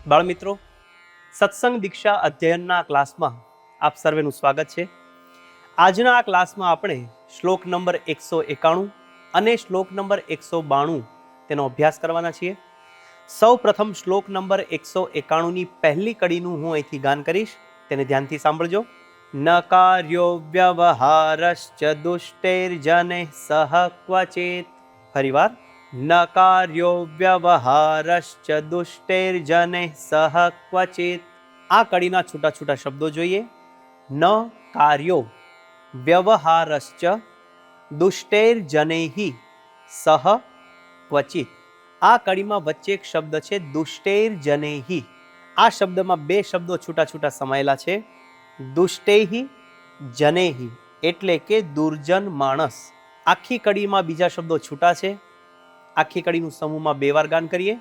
બાળમિત્રો, સત્સંગ દીક્ષા અધ્યયનના ક્લાસમાં આપ સર્વેનું સ્વાગત છે. આજના આ ક્લાસમાં આપણે શ્લોક નંબર 191 અને શ્લોક નંબર 192 તેનો અભ્યાસ કરવાના છીએ. સૌ પ્રથમ શ્લોક નંબર 191ની પહેલી કડીનું હું અહીંથી ગાન કરીશ, તેને ધ્યાનથી સાંભળજો. ન કાર્યો વ્યવહારશ્ચ દુષ્ટૈર્જનૈ સહ ક્વચિત. ફરીવાર, ન કાર્યો વ્યવહારશ્ચ દુષ્ટૈર્જનૈ સહ ક્વચિત. આ કડીના છૂટા છૂટા શબ્દો જોઈએ. ન કાર્યો વ્યવહારશ્ચ દુષ્ટૈર્જનૈ સહ ક્વચિત. આ કડીમાં વચ્ચે એક શબ્દ છે દુષ્ટૈર્જનૈ. આ શબ્દમાં બે શબ્દો છૂટા છૂટા સમાયેલા છે. દુષ્ટૈ જનૈ એટલે કે દુર્જન માણસ. આખી કડીમાં બીજા શબ્દો છૂટા છે. આખી કડીનું સમૂહમાં બે વાર ગાન કરીએ.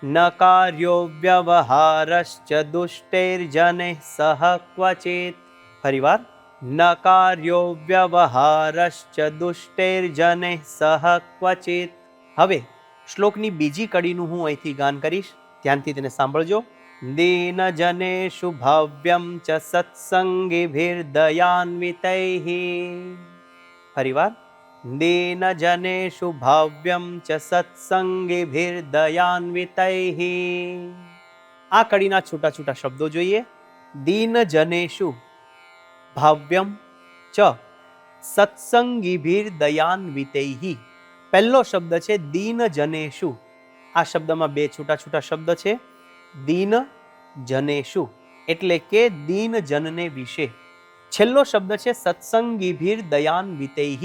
ન કાર્યો વ્યવહારશ્ચ દુષ્ટૈર્જનૈ સહ ક્વચિત. ફરીવાર, ન કાર્યો વ્યવહારશ્ચ દુષ્ટૈર્જનૈ સહ ક્વચિત. હવે શ્લોકની બીજી કડીનું હું અહીંથી ગાન કરીશ, ધ્યાનથી તેને સાંભળજો. દીન જનેષુ ભાવ્યમ ચ સત્સંગિભિર્દયાન્વિતૈઃ. ફરીવાર, દીન જનેષુ ભાવ્યમ ચ સત્સંગિભિર્દયાન્વિતૈઃ. આ કડીના છૂટા છૂટા શબ્દો જોઈએ. દીન જનેષુ ભાવ્યમ ચ સત્સંગિભિર્દયાન્વિતૈઃ. પહેલો શબ્દ છે દીન જનેષુ. આ શબ્દમાં બે છૂટા છૂટા શબ્દ છે. દીન જનેષુ એટલે કે દીન જનને વિશે. છેલ્લો શબ્દ છે સત્સંગિભિર્દયાન્વિતૈઃ.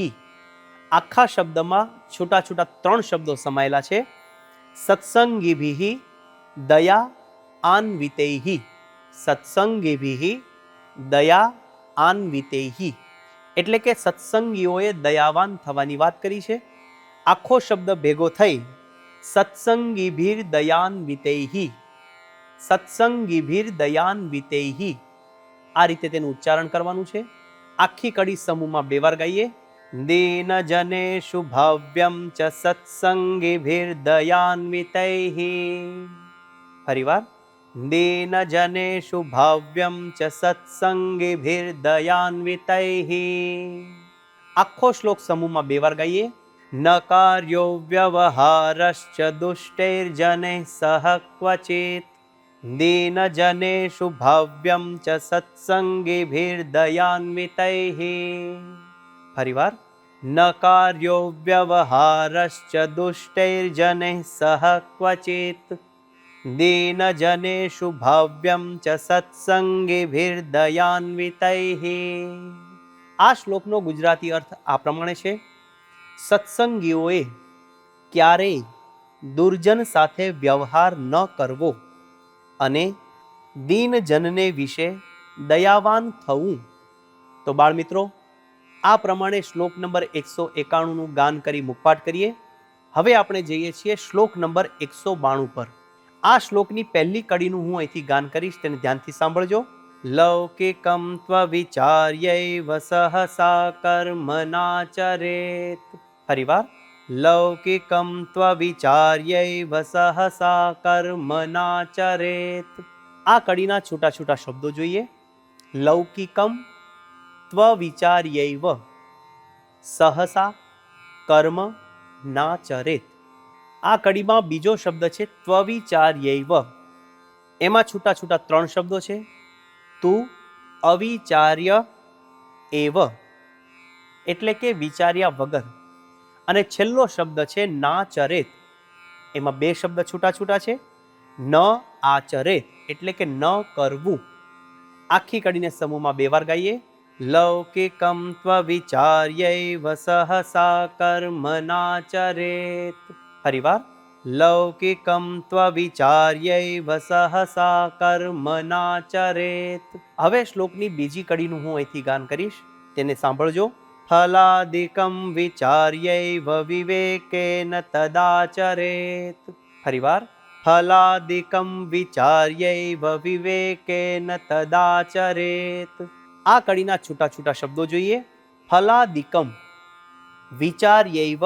આખા શબ્દમાં છૂટા છૂટા ત્રણ શબ્દો સમાયેલા છે. સત્સંગિભિઃ દયા આન્વિતૈઃ. સત્સંગિભિઃ દયા આન્વિતૈઃ એટલે કે સત્સંગીઓએ દયાવાન થવાની વાત કરી છે. આખો શબ્દ ભેગો થઈ સત્સંગિભિર્દયાન્વિતૈઃ. સત્સંગિભિર્દયાન્વિતૈઃ આ રીતે તેનું ઉચ્ચારણ કરવાનું છે. આખી કડી સમૂહમાં બે વાર ગાઈએ. દીન જનેષુ ભાવ્યમ ચ સત્સંગિભિર્દયાન્વિતૈઃ. ફરીવાર, દીન જનેષુ ભાવ્યમ ચ સત્સંગિભિર્દયાન્વિતૈઃ. આખો શ્લોક સમૂહમાં બે વાર ગાઈએ. ન કાર્યો વ્યવહારશ્ચ દુષ્ટૈર્જનૈ સહ ક્વચિત. દીન જનેષુ ભાવ્યમ ચ સત્સંગિભિર્દયાન્વિતૈઃ. ફરીવાર, ન કાર્યો વ્યવહારશ્ચ દુષ્ટૈર્જનૈ સહ ક્વચિત. દીન જનેષુ ભાવ્યમ ચ સત્સંગિભિર્દયાન્વિતૈઃ. આ શ્લોકનો ગુજરાતી અર્થ આ પ્રમાણે છે. સત્સંગીઓએ ક્યારેય દુર્જન સાથે વ્યવહાર ન કરવો અને દીનજનને વિશે દયાવાન થવું. તો બાળમિત્રો, આ પ્રમાણે શ્લોક નંબર 191નું ગાન કરી મુખપાઠ કરીએ. હવે આપણે જઈએ છીએ શ્લોક નંબર 192 પર. આ શ્લોકની પહેલી કડીનું હું અહીંથી ગાન કરીશ, તેને ધ્યાનથી સાંભળજો. લૌકિકમ ત્વવિચાર્યૈવ સહસા કર્મનાચરેત. ફરીવાર, લૌકિકમ ત્વવિચાર્યૈવ સહસા કર્મનાચરેત. આ કડીના છૂટા છૂટા શબ્દો જોઈએ. લૌકિકમ ત્વવિચાર્યૈવ સહસા કર્મ નાચરેત. આ કડીમાં બીજો શબ્દ છે ત્વવિચાર્યૈવ. એમાં છૂટા છૂટા ત્રણ શબ્દો છે. તું અવિચાર્ય એવ એટલે કે વિચાર્યા વગર. અને છેલ્લો શબ્દ છે નાચરેત. એમાં બે શબ્દ છૂટા છૂટા છે. ન આચરેત એટલે કે ન કરવું. આખી કડીને સમૂહમાં બે વાર ગાઈએ. લૌકિકમ ત્વવિચાર્યૈવ સહસા કર્મનાચરેત. ફરીવાર, લૌકિકમ ત્વવિચાર્યૈવ સહસા કર્મનાચરેત. હવે શ્લોકની બીજી કડીનું હું અહીંથી ગાન કરીશ, તેને સાંભળજો. ફલાદિકમ વિચાર્યૈવ વિવેકેન તદાચરેત. ફરીવાર, ફલાદિકમ વિચાર્યૈવ વિવેકેન તદાચરેત. આ કડીના છૂટા છૂટા શબ્દો જોઈએ. ફલાદિકમ વિચાર્યૈવ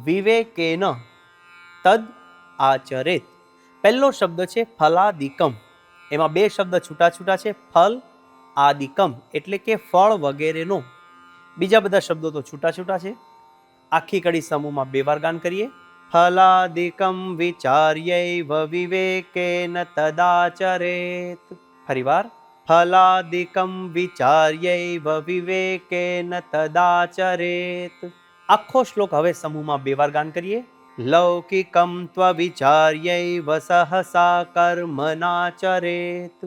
વિવેકેન તદ આચરેત. પહેલો શબ્દ છે ફલાદિકમ. એમાં બે શબ્દ છૂટા છૂટા છે, ફલ આદિકમ એટલે કે ફળ વગેરેનો. બીજા બધા શબ્દો તો છૂટા છૂટા છે. આખી કડી સમૂહમાં બે વાર ગાન કરીએ. ફલાદિકમ વિચાર્યૈવ વિવેકેન તદાચરેત. ફરીવાર. ફલાદિકમ વિચાર્યૈવ વિવેકેન તદાચરેત. આખો શ્લોક હવે સમૂહમાં બે વાર ગાન કરીએ. લૌકિકમ ત્વવિચાર્યૈવ સહસા કર્મનાચરેત.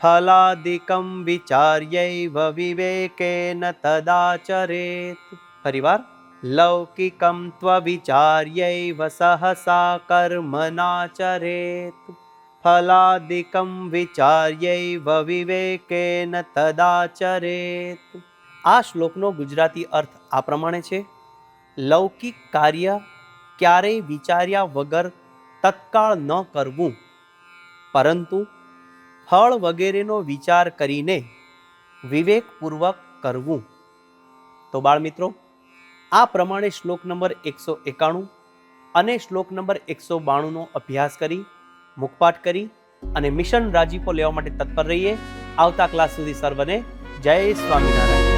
ફલાદિકમ વિચાર્યૈવ વિવેકેન તદાચરેત. ફરીવાર. લૌકિકમ ત્વવિચાર્યૈવ સહસા કર્મનાચરેત. ફલાદિકમ વિચાર્યૈવ વિવેકેન તદાચરેત. આ શ્લોકનો ગુજરાતી અર્થ આ પ્રમાણે છે. લૌકિક કાર્ય ક્યારેય વિચાર્યા વગર તત્કાળ ન કરવું, પરંતુ ફળ વગેરેનો વિચાર કરીને વિવેકપૂર્વક કરવું. તો બાળમિત્રો, આ પ્રમાણે શ્લોક નંબર 191 અને શ્લોક નંબર 192નો અભ્યાસ કરી, મુખપાઠ કરી અને મિશન રાજીપો લેવા માટે તત્પર રહીએ. આવતા ક્લાસ સુધી સર્વને જય સ્વામિનારાયણ.